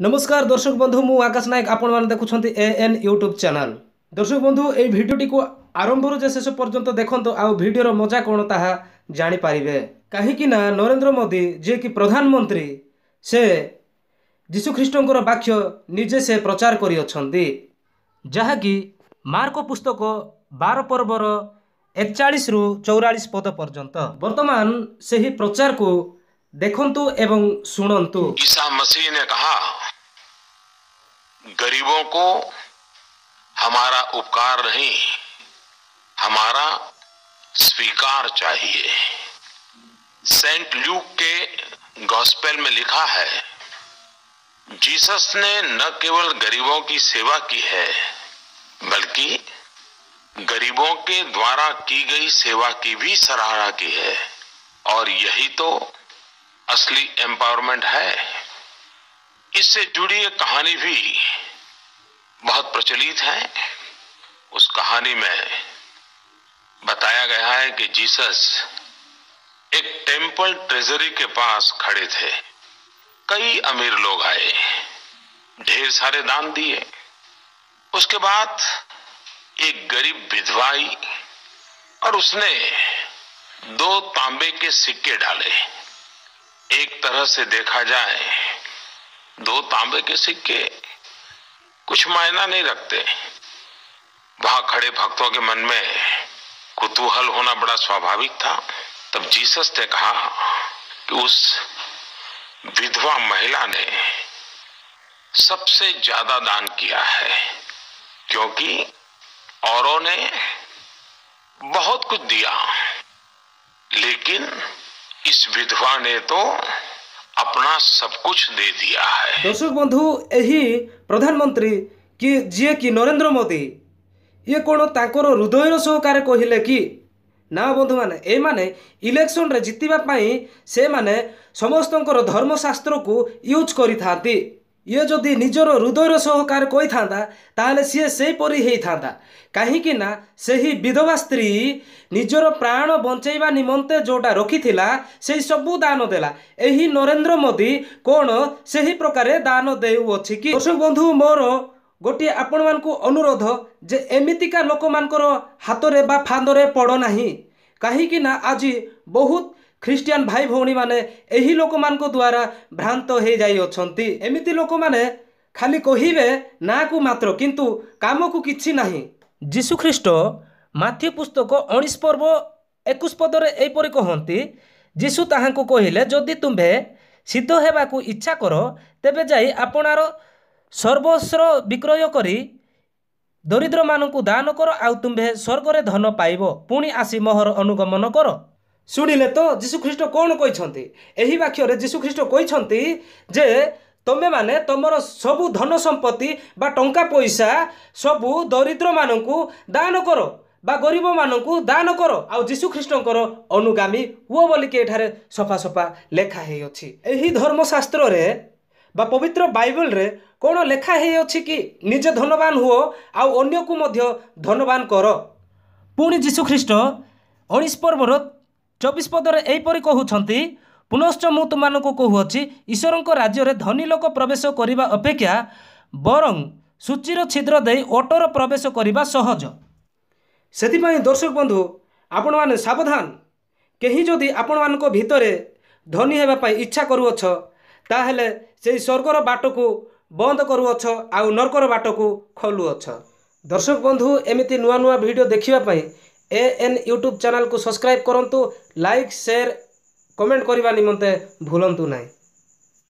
नमस्कार दर्शक बंधु मु आकाश नायक आपण माने देखुछंती एएन यूट्यूब चैनल। दर्शक बंधु ए भिडियोटी को आरंभ रो शेष पर्यंत देखंतो आ भिडियो रो मजा कोन ताहा जानि पारिबे। काहे कि ना नरेंद्र मोदी जे कि प्रधानमंत्री से यीशु ख्रीष्टंकर वाक्य निजे से प्रचार करि अछंती, जहा कि मार्क पुस्तक 12 पर्वर 41 रु 44 पद पर्यंत वर्तमान सेही प्रचार को देखंतु एवं सुनंतु। ईसा मसीह ने कहा, गरीबों को हमारा उपकार नहीं, हमारा स्वीकार चाहिए। सेंट ल्यूक के गॉस्पेल में लिखा है, जीसस ने न केवल गरीबों की सेवा की है, बल्कि गरीबों के द्वारा की गई सेवा की भी सराहना की है। और यही तो असली एम्पावरमेंट है। इससे जुड़ी एक कहानी भी बहुत प्रचलित है। उस कहानी में बताया गया है कि जीसस एक टेम्पल ट्रेजरी के पास खड़े थे। कई अमीर लोग आए, ढेर सारे दान दिए। उसके बाद एक गरीब विधवा आई और उसने 2 तांबे के सिक्के डाले। एक तरह से देखा जाए 2 तांबे के सिक्के कुछ मायना नहीं रखते। वहां खड़े भक्तों के मन में कुतूहल होना बड़ा स्वाभाविक था। तब जीसस ने कहा कि उस विधवा महिला ने सबसे ज्यादा दान किया है, क्योंकि औरों ने बहुत कुछ दिया, लेकिन इस विधवा ने तो अपना सब कुछ दे दिया है। दर्शक बंधु, यही प्रधानमंत्री कि जी कि नरेंद्र मोदी ये कौन तांकर हृदयर सहकार कहले कि ना बंधु माने ए माने इलेक्शन रे जितिबा पई से माने समस्तंकर धर्मशास्त्र को यूज करि थांती। ये जदि निजर हृदयर सहकार कहि थांदा ताले सी से परि हेई थांदा। कहीं ना सही विधवा स्त्री निजर प्राण बंचैबा निमंते जोटा रखिथिला से सबू दान देला। एही नरेंद्र मोदी कौन सही प्रकार दान देउ अछि कि? दर्शक बंधु, मोर गोटे आपण मानकु अनुरोध जे एमितिका लोक मानकर हातरे बा फांदरे पड़ नाही। कहीं ना आज बहुत ख्रिस्टियन भाई भौणी माने एही लोक मानक द्वारा भ्रांत हो जाई अछंती। एमिति लोक माने खाली कहिबे ना को मात्र, किंतु काम को किछि नाही। यीशु ख्रीष्ट माथ्यू पुस्तक 19 पर्व 21 पदरे एपरि कहंती, यीशु ताहांको कहिले, जदि तुम्भे सिद्ध हेबाकू इच्छा करो तेबे जाई आपणार सर्वस्व विक्रय करी दरिद्र मानकू दान करो, आउ तुम्भे स्वर्गरे धन पाइबो, पुणी आसी मोहर अनुगमन करो। शुणिले तो यीशु ख्रीष्ट कौन कहते? एही वाक्य रे यीशु ख्रीष्ट कहते जे तमे माने तमर सबु धन संपत्ति बा टंका पैसा सबु दरिद्र मानकू दान करो बा गरीब मानकू दान करो, आउ यीशु ख्रीष्टंकर अनुगामी हुओ बोली के एठारे सफा सफा लेखा हे अछि। एही धर्मशास्त्र रे बा पवित्र बाइबल रे कौन लेखा हे अछि कि निजे धनवान हुओ आउ अन्य को मध्य धनवान करो। पुणी यीशु ख्रीष्ट 19 पर्वर 24 पदरे एपरि कहउछंती, पुनश्च मु तुमको कहूँगी, ईश्वर राज्य रे धनी लोक प्रवेश करने अपेक्षा बरं सूचीर छिद्र दे ओटर प्रवेश करने सहज। से दर्शक बंधु, आपण माने सावधान। कहीं जदि आपण मानक भितरे धनी हेबाई इच्छा करुअछ ताहेले से स्वर्गर बाट को बंद करुअछ आउ नरकर बाट को खोलुअछ। दर्शक बंधु, एमिति नुआ नुआ वीडियो देखिबा एएन यूट्यूब चैनल को सब्सक्राइब करंतु, लाइक शेयर कमेंट करने निमंते भूलंतु नहीं।